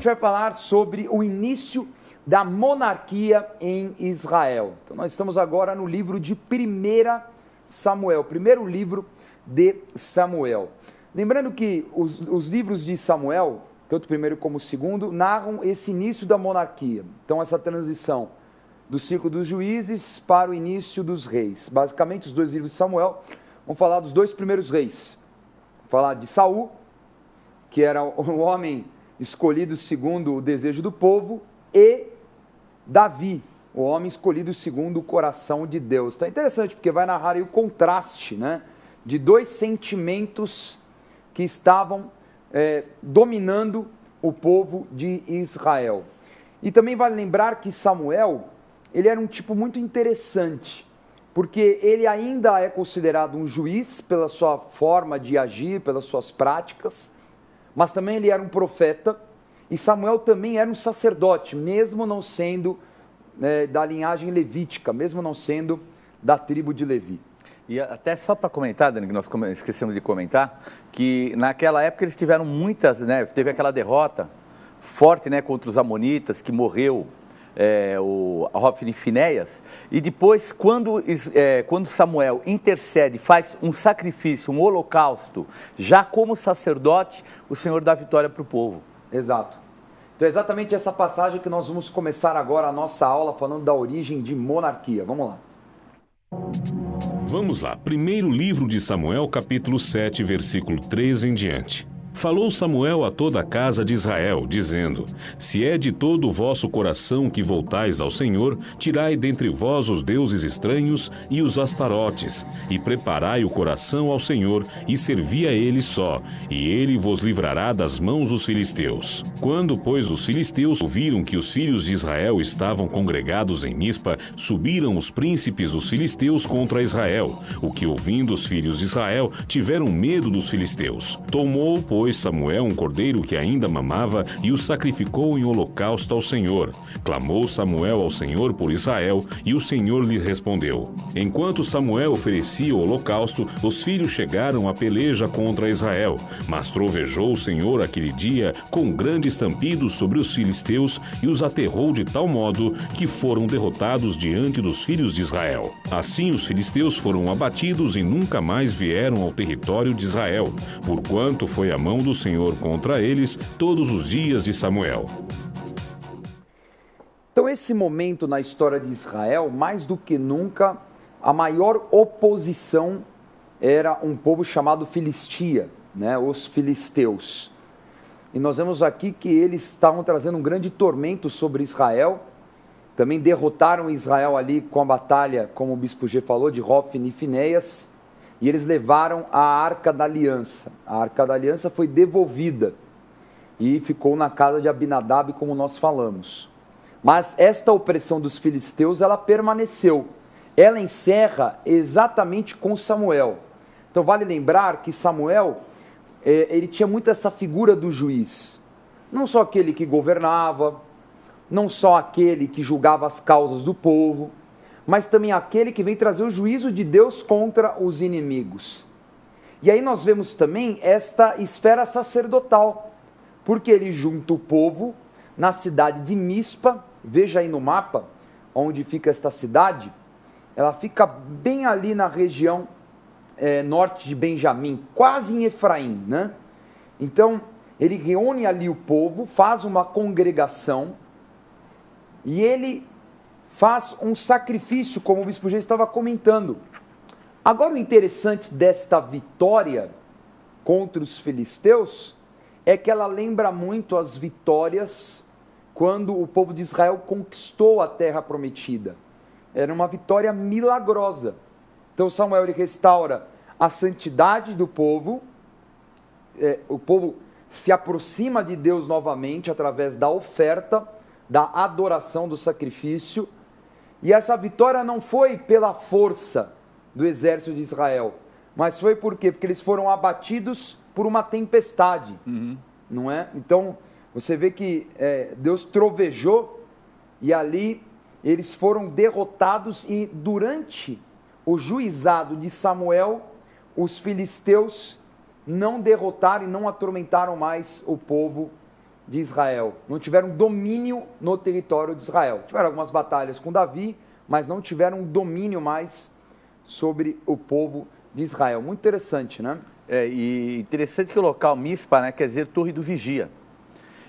gente vai falar sobre o início da monarquia em Israel. Então, nós estamos agora no livro de 1 Samuel, primeiro livro de Samuel. Lembrando que os livros de Samuel, tanto o primeiro como o segundo, narram esse início da monarquia. Então, essa transição do ciclo dos juízes para o início dos reis. Basicamente, os dois livros de Samuel vão falar dos dois primeiros reis. Vão falar de Saul, que era o homem escolhido segundo o desejo do povo, e Davi, o homem escolhido segundo o coração de Deus. Então é interessante, porque vai narrar aí o contraste, né, de dois sentimentos que estavam dominando o povo de Israel. E também vale lembrar que Samuel, ele era um tipo muito interessante, porque ele ainda é considerado um juiz pela sua forma de agir, pelas suas práticas, mas também ele era um profeta, e Samuel também era um sacerdote, mesmo não sendo da linhagem levítica, mesmo não sendo da tribo de Levi. E até só para comentar, Dani, que nós esquecemos de comentar, que naquela época eles tiveram muitas, né, teve aquela derrota forte, né, contra os amonitas, que morreu o Hofni e Finéias, e depois quando Samuel intercede, faz um sacrifício, um holocausto, já como sacerdote, o Senhor dá vitória para o povo. Exato. Então é exatamente essa passagem que nós vamos começar agora a nossa aula falando da origem de monarquia. Vamos lá. Vamos lá, primeiro livro de Samuel, capítulo 7, versículo 3 em diante. Falou Samuel a toda a casa de Israel, dizendo: Se é de todo o vosso coração que voltais ao Senhor, tirai dentre vós os deuses estranhos e os astarotes, e preparai o coração ao Senhor, e servi a ele só, e ele vos livrará das mãos dos filisteus. Quando, pois, os filisteus ouviram que os filhos de Israel estavam congregados em Mispa, subiram os príncipes dos filisteus contra Israel, o que, ouvindo os filhos de Israel, tiveram medo dos filisteus. Tomou, pois, Samuel um cordeiro que ainda mamava e o sacrificou em holocausto ao Senhor. Clamou Samuel ao Senhor por Israel, e o Senhor lhe respondeu. Enquanto Samuel oferecia o holocausto, os filhos chegaram à peleja contra Israel, mas trovejou o Senhor aquele dia com grande estampido sobre os filisteus e os aterrou de tal modo que foram derrotados diante dos filhos de Israel. Assim os filisteus foram abatidos e nunca mais vieram ao território de Israel, porquanto foi a mão do Senhor contra eles todos os dias de Samuel. Então esse momento na história de Israel, mais do que nunca, a maior oposição era um povo chamado Filistia, né, os filisteus. E nós vemos aqui que eles estavam trazendo um grande tormento sobre Israel, também derrotaram Israel ali com a batalha, como o bispo G falou, de Hofni e Finéias, e eles levaram a Arca da Aliança. A Arca da Aliança foi devolvida e ficou na casa de Abinadab, como nós falamos. Mas esta opressão dos filisteus, ela permaneceu. Ela encerra exatamente com Samuel. Então vale lembrar que Samuel, ele tinha muito essa figura do juiz. Não só aquele que governava, não só aquele que julgava as causas do povo, mas também aquele que vem trazer o juízo de Deus contra os inimigos. E aí nós vemos também esta esfera sacerdotal, porque ele junta o povo na cidade de Mispa. Veja aí no mapa onde fica esta cidade, ela fica bem ali na região norte de Benjamim, quase em Efraim, né? Então ele reúne ali o povo, faz uma congregação, e ele faz um sacrifício, como o bispo já estava comentando. Agora o interessante desta vitória contra os filisteus é que ela lembra muito as vitórias quando o povo de Israel conquistou a terra prometida. Era uma vitória milagrosa. Então Samuel ele restaura a santidade do povo, o povo se aproxima de Deus novamente através da oferta, da adoração, do sacrifício. E essa vitória não foi pela força do exército de Israel, mas foi por quê? Porque eles foram abatidos por uma tempestade, não é? Então, você vê que Deus trovejou e ali eles foram derrotados, e durante o juizado de Samuel, os filisteus não derrotaram e não atormentaram mais o povo de Israel, não tiveram domínio no território de Israel. Tiveram algumas batalhas com Davi, mas não tiveram domínio mais sobre o povo de Israel. Muito interessante, né? E interessante que o local Mispa, né, quer dizer Torre do Vigia.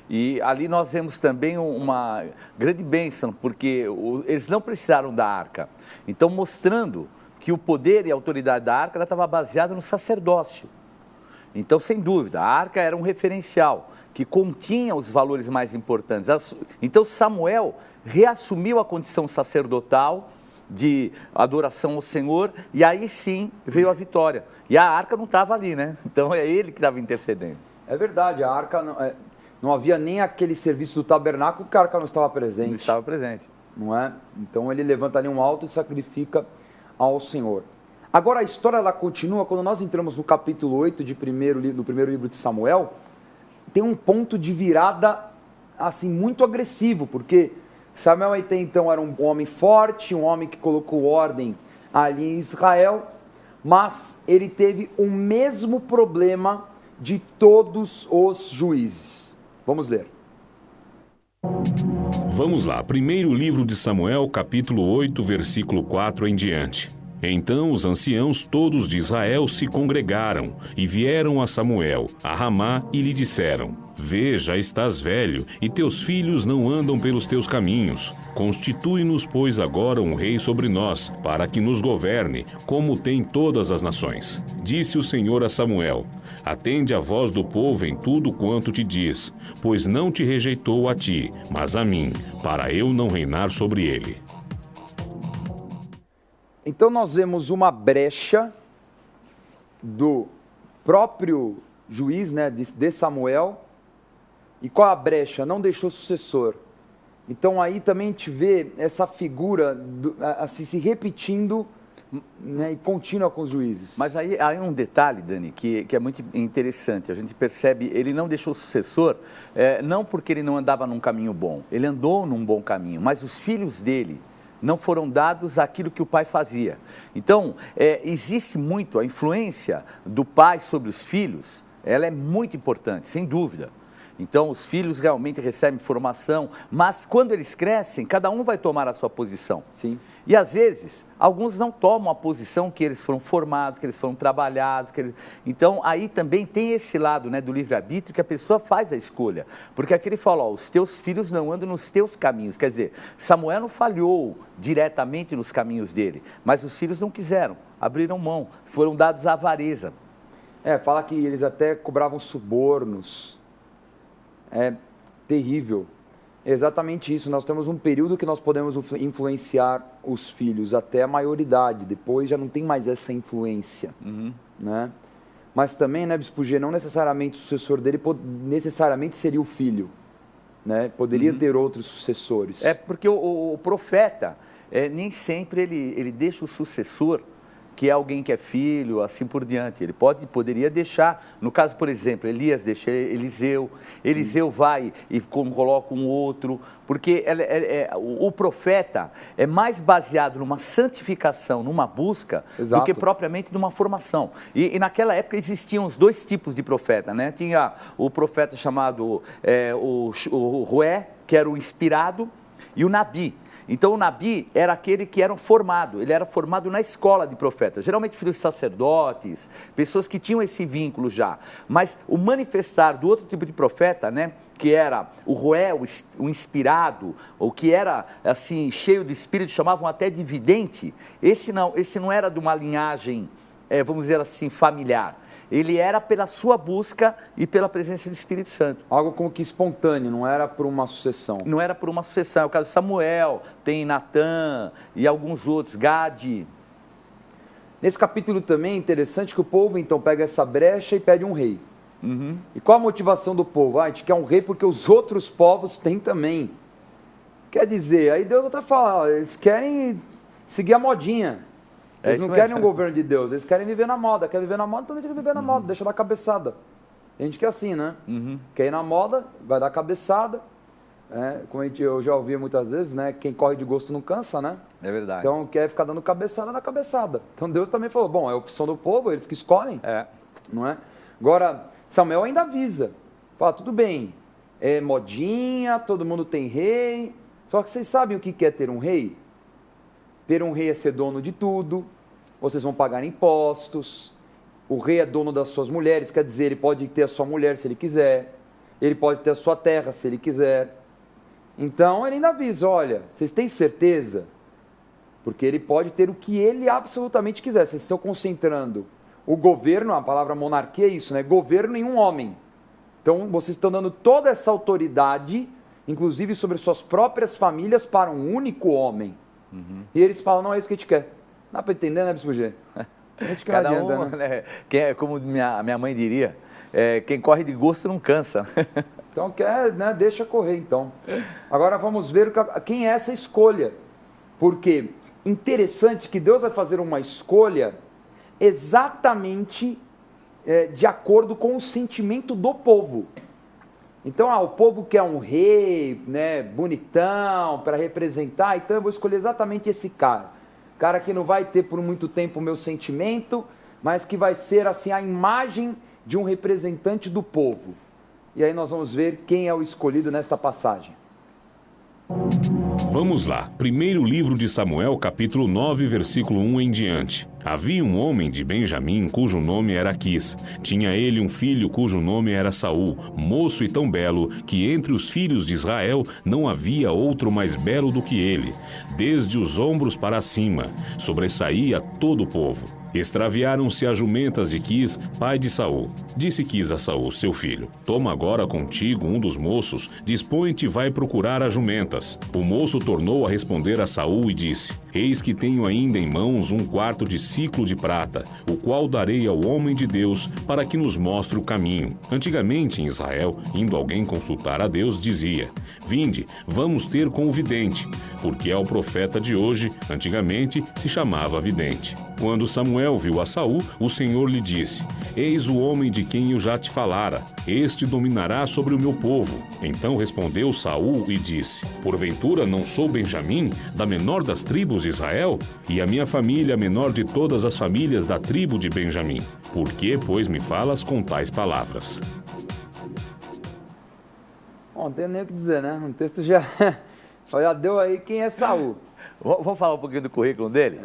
E ali nós vemos também uma grande bênção, porque eles não precisaram da arca. Então, mostrando que o poder e a autoridade da arca estava baseada no sacerdócio. Então, sem dúvida, a arca era um referencial que continha os valores mais importantes. Então, Samuel reassumiu a condição sacerdotal de adoração ao Senhor, e aí sim veio a vitória. E a arca não estava ali, né? Então é ele que estava intercedendo. É verdade, a arca não havia nem aquele serviço do tabernáculo que a arca não estava presente. Não estava presente. Não é? Então ele levanta ali um alto e sacrifica ao Senhor. Agora a história ela continua, quando nós entramos no capítulo 8 do primeiro livro de Samuel, tem um ponto de virada assim muito agressivo, porque Samuel até então era um homem forte, um homem que colocou ordem ali em Israel, mas ele teve o mesmo problema de todos os juízes. Vamos ler. Vamos lá, primeiro livro de Samuel, capítulo 8, versículo 4 em diante. Então os anciãos todos de Israel se congregaram e vieram a Samuel, a Ramá, e lhe disseram: Vê, já estás velho, e teus filhos não andam pelos teus caminhos. Constitui-nos, pois, agora um rei sobre nós, para que nos governe, como tem todas as nações. Disse o Senhor a Samuel: Atende a voz do povo em tudo quanto te diz, pois não te rejeitou a ti, mas a mim, para eu não reinar sobre ele. Então nós vemos uma brecha do próprio juiz, né, de Samuel. E qual a brecha? Não deixou sucessor. Então aí também a gente vê essa figura assim, se repetindo, né, e contínua com os juízes. Mas aí há um detalhe, Dani, que é muito interessante. A gente percebe, ele não deixou sucessor, não porque ele não andava num caminho bom. Ele andou num bom caminho, mas os filhos dele não foram dados aquilo que o pai fazia. Então, existe muito a influência do pai sobre os filhos, ela é muito importante, sem dúvida. Então, os filhos realmente recebem formação, mas quando eles crescem, cada um vai tomar a sua posição. Sim. E, às vezes, alguns não tomam a posição que eles foram formados, que eles foram trabalhados. Então, aí também tem esse lado, né, do livre-arbítrio, que a pessoa faz a escolha. Porque aqui ele fala, os teus filhos não andam nos teus caminhos. Quer dizer, Samuel não falhou diretamente nos caminhos dele, mas os filhos não quiseram, abriram mão, foram dados à avareza. Fala que eles até cobravam subornos. É terrível. É exatamente isso. Nós temos um período que nós podemos influenciar os filhos até a maioridade. Depois já não tem mais essa influência. Né? Mas também, né, Bispo G, não necessariamente o sucessor dele necessariamente seria o filho. Né? Poderia ter outros sucessores. Porque o profeta, nem sempre ele deixa o sucessor, que é alguém que é filho, assim por diante. Ele poderia deixar, no caso, por exemplo, Elias deixa Eliseu, Eliseu vai e coloca um outro, porque o profeta é mais baseado numa santificação, numa busca, Exato. do que propriamente numa formação. E naquela época existiam os dois tipos de profeta, né? Tinha o profeta chamado o Rué, que era o inspirado, e o Nabi. Então o Nabi era aquele que era formado, ele era formado na escola de profetas, geralmente filhos de sacerdotes, pessoas que tinham esse vínculo já. Mas o manifestar do outro tipo de profeta, né, que era o Rué, o inspirado, ou que era assim, cheio de espírito, chamavam até de vidente, esse não era de uma linhagem, vamos dizer assim, familiar. Ele era pela sua busca e pela presença do Espírito Santo. Algo como que espontâneo, não era por uma sucessão. Não era por uma sucessão. É o caso de Samuel, tem Natã e alguns outros, Gade. Nesse capítulo também é interessante que o povo então pega essa brecha e pede um rei. E qual a motivação do povo? A gente quer um rei porque os outros povos têm também. Quer dizer, aí Deus até fala, eles querem seguir a modinha. Eles não querem um governo de Deus, eles querem viver na moda. Quer viver na moda, então deixa ele viver na moda, deixa dar cabeçada. Tem gente que é assim, né? Quer ir na moda, vai dar cabeçada. Como eu já ouvi muitas vezes, né? Quem corre de gosto não cansa, né? É verdade. Então quer ficar dando cabeçada na cabeçada. Então Deus também falou, bom, é a opção do povo, eles que escolhem. Não é? Agora, Samuel ainda avisa. Fala, tudo bem, é modinha, todo mundo tem rei. Só que vocês sabem o que é ter um rei? Ter um rei é ser dono de tudo, vocês vão pagar impostos, o rei é dono das suas mulheres, quer dizer, ele pode ter a sua mulher se ele quiser, ele pode ter a sua terra se ele quiser. Então ele ainda avisa, olha, vocês têm certeza? Porque ele pode ter o que ele absolutamente quiser. Vocês estão concentrando o governo, a palavra monarquia é isso, né? Governo em um homem. Então vocês estão dando toda essa autoridade, inclusive sobre suas próprias famílias, para um único homem. E eles falam, não é isso que a gente quer. Dá para entender, né, Bispo G? A gente quer Cada adianta, um, né? Que é, como minha mãe diria, quem corre de gosto não cansa. Então quer, né? Deixa correr, então. Agora vamos ver quem é essa escolha. Porque interessante que Deus vai fazer uma escolha exatamente de acordo com o sentimento do povo. Então, o povo quer um rei, né, bonitão, para representar, então eu vou escolher exatamente esse cara. Cara que não vai ter por muito tempo o meu sentimento, mas que vai ser assim a imagem de um representante do povo. E aí nós vamos ver quem é o escolhido nesta passagem. Vamos lá. Primeiro livro de Samuel, capítulo 9, versículo 1 em diante. Havia um homem de Benjamim, cujo nome era Quis. Tinha ele um filho cujo nome era Saul, moço e tão belo, que entre os filhos de Israel não havia outro mais belo do que ele. Desde os ombros para cima, sobressaía todo o povo. Extraviaram-se as jumentas de Quis, pai de Saul. Disse Quis a Saul, seu filho: toma agora contigo um dos moços, dispõe-te e vai procurar as jumentas. O moço tornou a responder a Saul e disse: eis que tenho ainda em mãos 1/4 de ciclo de prata, o qual darei ao homem de Deus para que nos mostre o caminho. Antigamente em Israel, indo alguém consultar a Deus, dizia: vinde, vamos ter com o vidente, porque ao profeta de hoje, antigamente, se chamava vidente. Quando Samuel viu a Saul, o Senhor lhe disse: eis o homem de quem eu já te falara, este dominará sobre o meu povo. Então respondeu Saul e disse: porventura não sou Benjamim, da menor das tribos de Israel? E a minha família a menor de todas as famílias da tribo de Benjamim. Por que, pois, me falas com tais palavras? Bom, não tem nem o que dizer, né? O texto já deu aí quem é Saul. Vamos falar um pouquinho do currículo dele?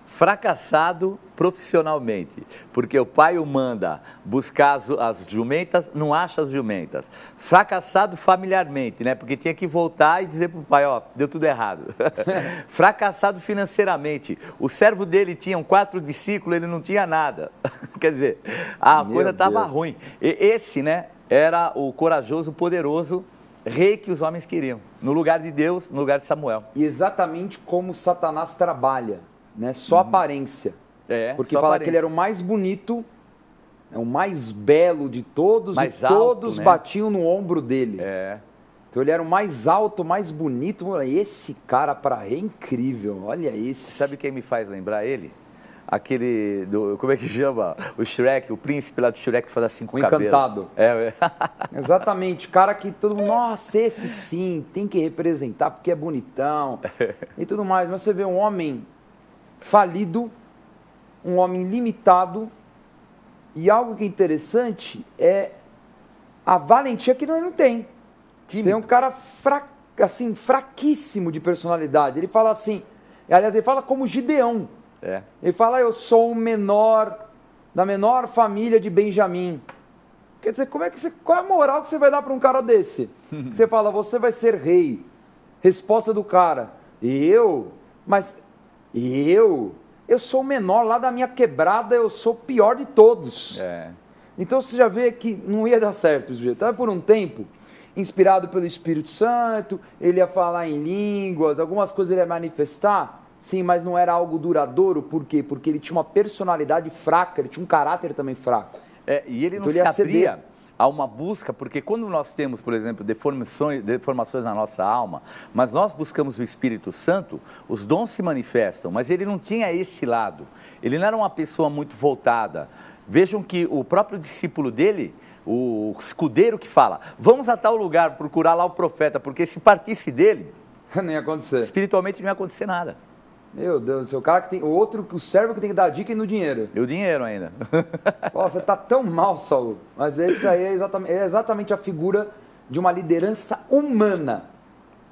Fracassado profissionalmente, porque o pai o manda buscar as jumentas, não acha as jumentas. Fracassado familiarmente, né? Porque tinha que voltar e dizer para o pai, ó, deu tudo errado. Fracassado financeiramente. O servo dele tinha 4 de ciclo, ele não tinha nada. Quer dizer, a coisa estava ruim. E esse, né, era o corajoso, poderoso rei que os homens queriam. No lugar de Deus, no lugar de Samuel. E exatamente como Satanás trabalha. Né? Só aparência. Porque fala aparência. Que ele era o mais bonito, o mais belo de todos, mais e alto, todos né? Batiam no ombro dele. Então ele era o mais alto, mais bonito. Esse cara para rei é incrível, olha esse. Sabe quem me faz lembrar ele? Aquele, como é que chama? O Shrek, o príncipe lá do Shrek que faz assim com o cabelo. Encantado. Exatamente, cara que todo mundo, nossa, esse sim, tem que representar porque é bonitão e tudo mais. Mas você vê um homem falido, um homem limitado, e algo que é interessante é a valentia que ele não tem. Tímido. Tem um cara assim, fraquíssimo de personalidade. Ele fala assim, aliás, ele fala como Gideão. Ele fala, eu sou o menor, da menor família de Benjamim. Quer dizer, qual é a moral que você vai dar para um cara desse? Você fala, você vai ser rei. Resposta do cara, eu sou o menor lá da minha quebrada, eu sou o pior de todos. Então você já vê que não ia dar certo. Então, por um tempo, inspirado pelo Espírito Santo, ele ia falar em línguas, algumas coisas ele ia manifestar, sim, mas não era algo duradouro. Por quê? Porque ele tinha uma personalidade fraca, ele tinha um caráter também fraco. E ele não se abria a uma busca, porque quando nós temos, por exemplo, deformações na nossa alma, mas nós buscamos o Espírito Santo, os dons se manifestam, mas ele não tinha esse lado. Ele não era uma pessoa muito voltada. Vejam que o próprio discípulo dele, o escudeiro que fala, vamos a tal lugar procurar lá o profeta, porque se partisse dele, não ia acontecer. Espiritualmente não ia acontecer nada. Meu Deus do céu, o cara que tem, o servo que tem que dar dica e no dinheiro. E o dinheiro ainda. Você tá tão mal, Saul. Mas esse aí é exatamente a figura de uma liderança humana,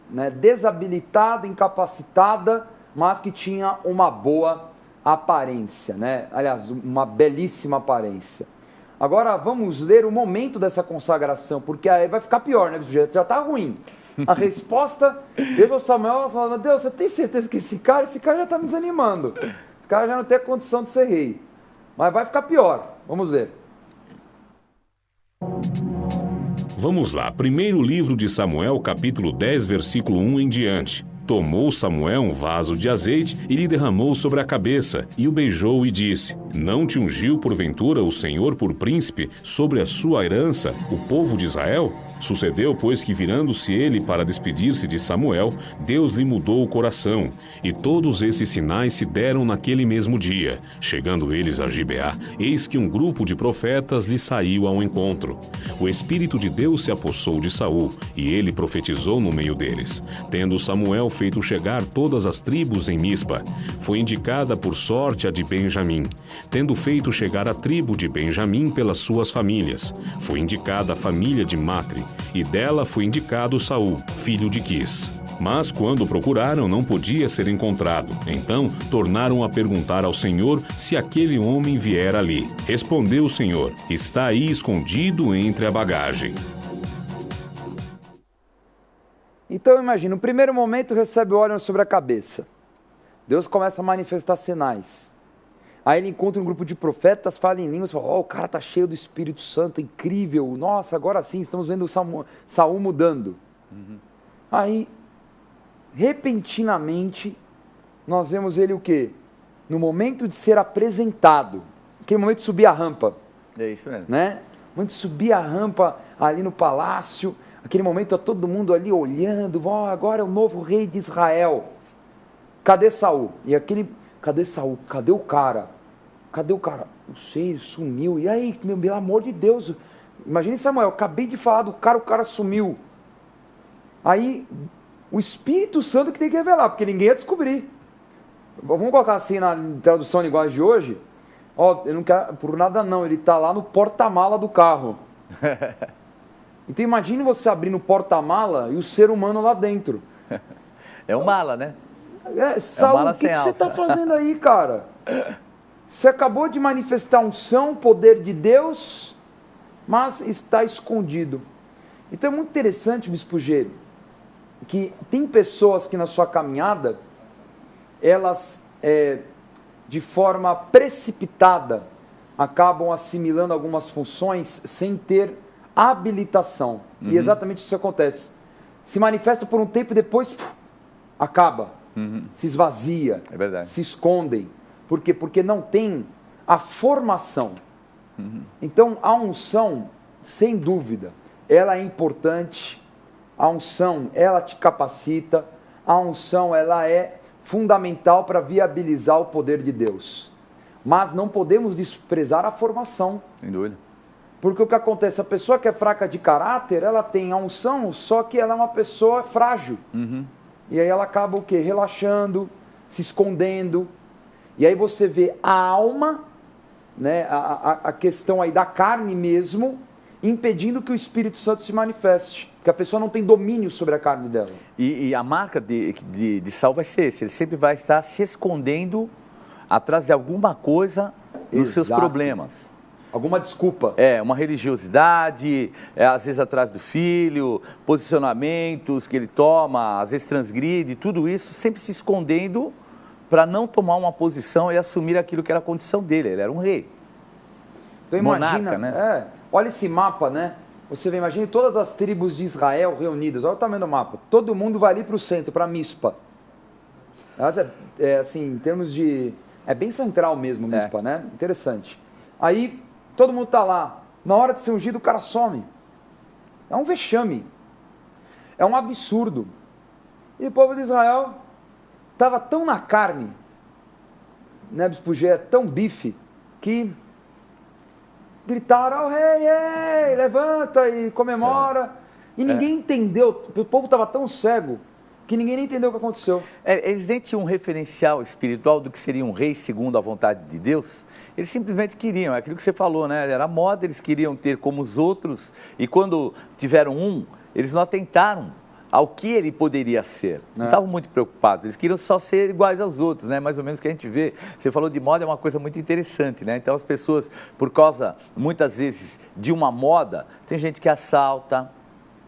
né? Desabilitada, incapacitada, mas que tinha uma boa aparência, né? Aliás, uma belíssima aparência. Agora vamos ler o momento dessa consagração, porque aí vai ficar pior, né? Já está ruim. A resposta, veja Samuel falando, Deus, você tem certeza que esse cara já está me desanimando. Esse cara já não tem a condição de ser rei. Mas vai ficar pior. Vamos ver. Vamos lá, primeiro livro de Samuel, capítulo 10, versículo 1 em diante. Tomou Samuel um vaso de azeite e lhe derramou sobre a cabeça, e o beijou e disse: Não te ungiu porventura o Senhor por príncipe sobre a sua herança, o povo de Israel? Sucedeu, pois, que virando-se ele para despedir-se de Samuel, Deus lhe mudou o coração. E todos esses sinais se deram naquele mesmo dia. Chegando eles a Gibeá, eis que um grupo de profetas lhe saiu ao encontro. O Espírito de Deus se apossou de Saul, e ele profetizou no meio deles. Tendo Samuel feito chegar todas as tribos em Mispa, foi indicada por sorte a de Benjamim. Tendo feito chegar a tribo de Benjamim pelas suas famílias, foi indicada a família de Matre, e dela foi indicado Saul, filho de Quis. Mas quando procuraram, não podia ser encontrado. Então tornaram a perguntar ao Senhor se aquele homem viera ali. Respondeu o Senhor: Está aí escondido entre a bagagem. Então imagina, no primeiro momento recebe o óleo sobre a cabeça. Deus começa a manifestar sinais. Aí ele encontra um grupo de profetas, fala em línguas, fala, o cara está cheio do Espírito Santo, incrível, nossa, agora sim, estamos vendo Saul mudando. Aí, repentinamente, nós vemos ele o quê? No momento de ser apresentado, aquele momento de subir a rampa. É isso mesmo. Né? No momento de subir a rampa ali no palácio, aquele momento está todo mundo ali olhando, agora é o novo rei de Israel. Cadê Saul? E aquele, cadê Saul? Cadê o cara? Cadê o cara? Não sei, ele sumiu. E aí, pelo amor de Deus, imagine Samuel, acabei de falar do cara, o cara sumiu. Aí, o Espírito Santo que tem que revelar, porque ninguém ia descobrir. Vamos colocar assim na tradução linguagem de hoje, ele não quer por nada não, ele está lá no porta-mala do carro. Então imagine você abrir no porta-mala e o ser humano lá dentro. É um mala, né? Saul, o que você está fazendo aí, cara? Você acabou de manifestar unção, poder de Deus, mas está escondido. Então é muito interessante, Bispo G, que tem pessoas que na sua caminhada, elas, de forma precipitada, acabam assimilando algumas funções sem ter habilitação. E exatamente isso acontece. Se manifesta por um tempo e depois acaba. Se esvazia, se escondem. Por quê? Porque não tem a formação. Então, a unção, sem dúvida, ela é importante. A unção, ela te capacita. A unção, ela é fundamental para viabilizar o poder de Deus. Mas não podemos desprezar a formação. Sem dúvida. Porque o que acontece? A pessoa que é fraca de caráter, ela tem a unção, só que ela é uma pessoa frágil. E aí ela acaba o quê? Relaxando, se escondendo. E aí você vê a alma, né, a questão aí da carne mesmo, impedindo que o Espírito Santo se manifeste. Que a pessoa não tem domínio sobre a carne dela. E a marca de Saul vai ser esse. Ele sempre vai estar se escondendo atrás de alguma coisa nos seus problemas. Alguma desculpa. Uma religiosidade, às vezes atrás do filho, posicionamentos que ele toma, às vezes transgride, tudo isso sempre se escondendo para não tomar uma posição e assumir aquilo que era a condição dele. Ele era um rei. Então imagina, né? Olha esse mapa, né? Você vê, imagine todas as tribos de Israel reunidas. Olha o tamanho do mapa. Todo mundo vai ali para o centro, para Mispa. Assim, em termos de... É bem central mesmo, Mispa, né? Interessante. Aí, todo mundo está lá. Na hora de ser ungido, o cara some. É um vexame. É um absurdo. E o povo de Israel estava tão na carne, né, Bispo G, tão bife, que gritaram, rei, levanta e comemora. E ninguém entendeu. O povo estava tão cego que ninguém nem entendeu o que aconteceu. Eles nem tinham um referencial espiritual do que seria um rei segundo a vontade de Deus. Eles simplesmente queriam, é aquilo que você falou, né? Era moda, eles queriam ter como os outros. E quando tiveram eles não atentaram ao que ele poderia ser. Não estavam muito preocupados, eles queriam só ser iguais aos outros, né? Mais ou menos o que a gente vê. Você falou de moda, é uma coisa muito interessante, né? Então as pessoas, por causa, muitas vezes, de uma moda, tem gente que assalta,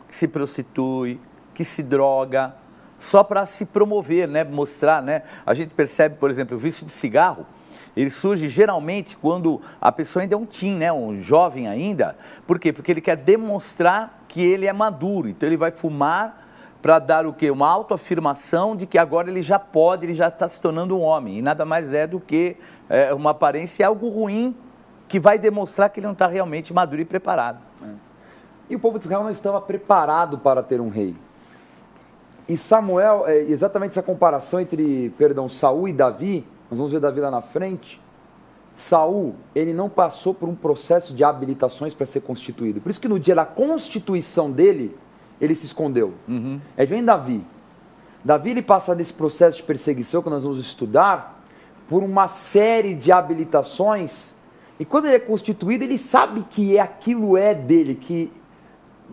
que se prostitui, que se droga, só para se promover, né? Mostrar, né? A gente percebe, por exemplo, o vício de cigarro, ele surge geralmente quando a pessoa ainda é um teen, né? Um jovem ainda. Por quê? Porque ele quer demonstrar que ele é maduro, então ele vai fumar para dar o quê? Uma autoafirmação de que agora ele já pode, ele já está se tornando um homem. E nada mais é do que uma aparência, algo ruim, que vai demonstrar que ele não está realmente maduro e preparado. E o povo de Israel não estava preparado para ter um rei. E Samuel, exatamente essa comparação entre, Saul e Davi, nós vamos ver Davi lá na frente. Saul, ele não passou por um processo de habilitações para ser constituído. Por isso que no dia da constituição dele, ele se escondeu. Aí vem Davi. Davi, ele passa nesse processo de perseguição que nós vamos estudar por uma série de habilitações, e quando ele é constituído, ele sabe que aquilo é dele,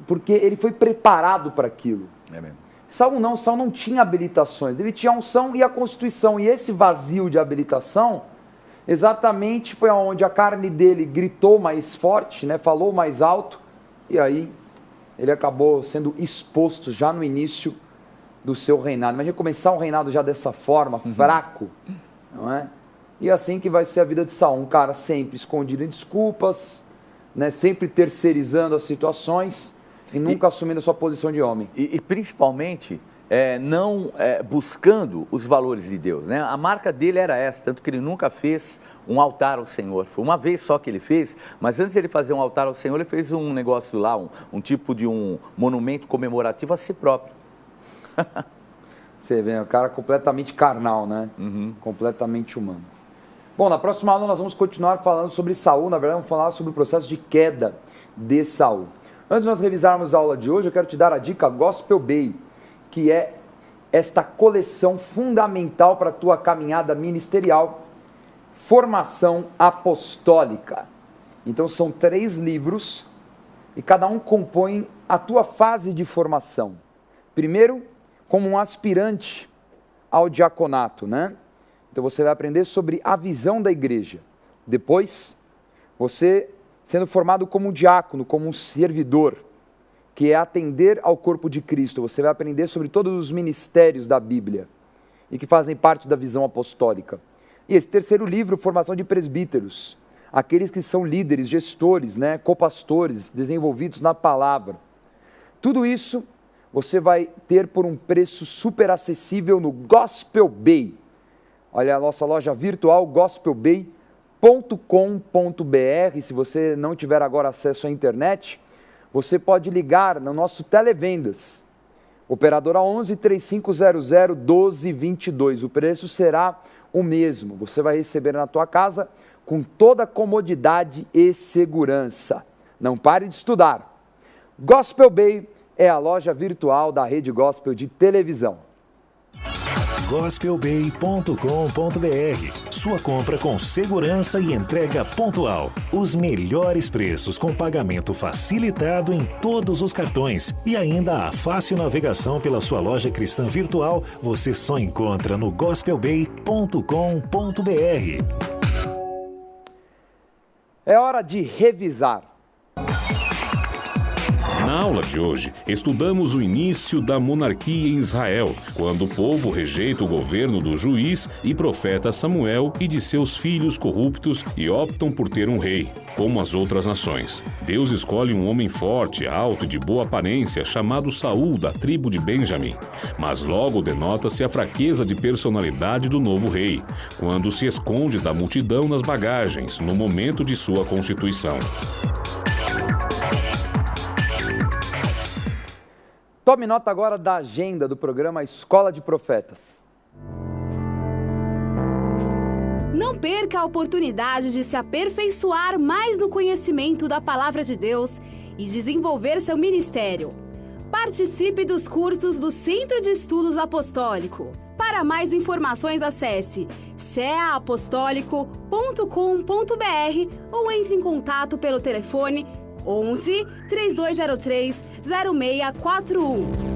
porque ele foi preparado para aquilo. É mesmo. Saul não tinha habilitações, ele tinha a unção e a constituição, e esse vazio de habilitação, exatamente foi onde a carne dele gritou mais forte, né, falou mais alto, e aí ele acabou sendo exposto já no início do seu reinado. Imagina começar um reinado já dessa forma, fraco, não é? E assim que vai ser a vida de Saul, um cara sempre escondido em desculpas, né, sempre terceirizando as situações e nunca assumindo a sua posição de homem. E principalmente, não buscando os valores de Deus, né? A marca dele era essa, tanto que ele nunca fez um altar ao Senhor. Foi uma vez só que ele fez, mas antes de ele fazer um altar ao Senhor, ele fez um negócio lá, um tipo de um monumento comemorativo a si próprio. Você vê, o cara completamente carnal, né? Completamente humano. Bom, na próxima aula nós vamos continuar falando sobre Saul, na verdade vamos falar sobre o processo de queda de Saul. Antes de nós revisarmos a aula de hoje, eu quero te dar a dica Gospel Bay, que é esta coleção fundamental para a tua caminhada ministerial, Formação Apostólica. Então são 3 livros e cada um compõe a tua fase de formação. Primeiro, como um aspirante ao diaconato, né? Então você vai aprender sobre a visão da igreja. Depois, você sendo formado como um diácono, como um servidor, que é atender ao corpo de Cristo. Você vai aprender sobre todos os ministérios da Bíblia e que fazem parte da visão apostólica. E esse terceiro livro, Formação de Presbíteros, aqueles que são líderes, gestores, né, copastores, desenvolvidos na palavra. Tudo isso você vai ter por um preço super acessível no Gospel Bay. Olha a nossa loja virtual, gospelbay.com.br. Se você não tiver agora acesso à internet, você pode ligar no nosso Televendas, operadora 11 3500 1222. O preço será o mesmo. Você vai receber na tua casa com toda a comodidade e segurança. Não pare de estudar. Gospel Bay é a loja virtual da Rede Gospel de televisão. gospelbay.com.br. Sua compra com segurança e entrega pontual. Os melhores preços com pagamento facilitado em todos os cartões. E ainda a fácil navegação pela sua loja cristã virtual você só encontra no gospelbay.com.br. É hora de revisar. Na aula de hoje, estudamos o início da monarquia em Israel, quando o povo rejeita o governo do juiz e profeta Samuel e de seus filhos corruptos e optam por ter um rei, como as outras nações. Deus escolhe um homem forte, alto e de boa aparência, chamado Saul, da tribo de Benjamim. Mas logo denota-se a fraqueza de personalidade do novo rei, quando se esconde da multidão nas bagagens, no momento de sua constituição. Tome nota agora da agenda do programa Escola de Profetas. Não perca a oportunidade de se aperfeiçoar mais no conhecimento da Palavra de Deus e desenvolver seu ministério. Participe dos cursos do Centro de Estudos Apostólico. Para mais informações, acesse ceaapostólico.com.br ou entre em contato pelo telefone 11 3203 0641.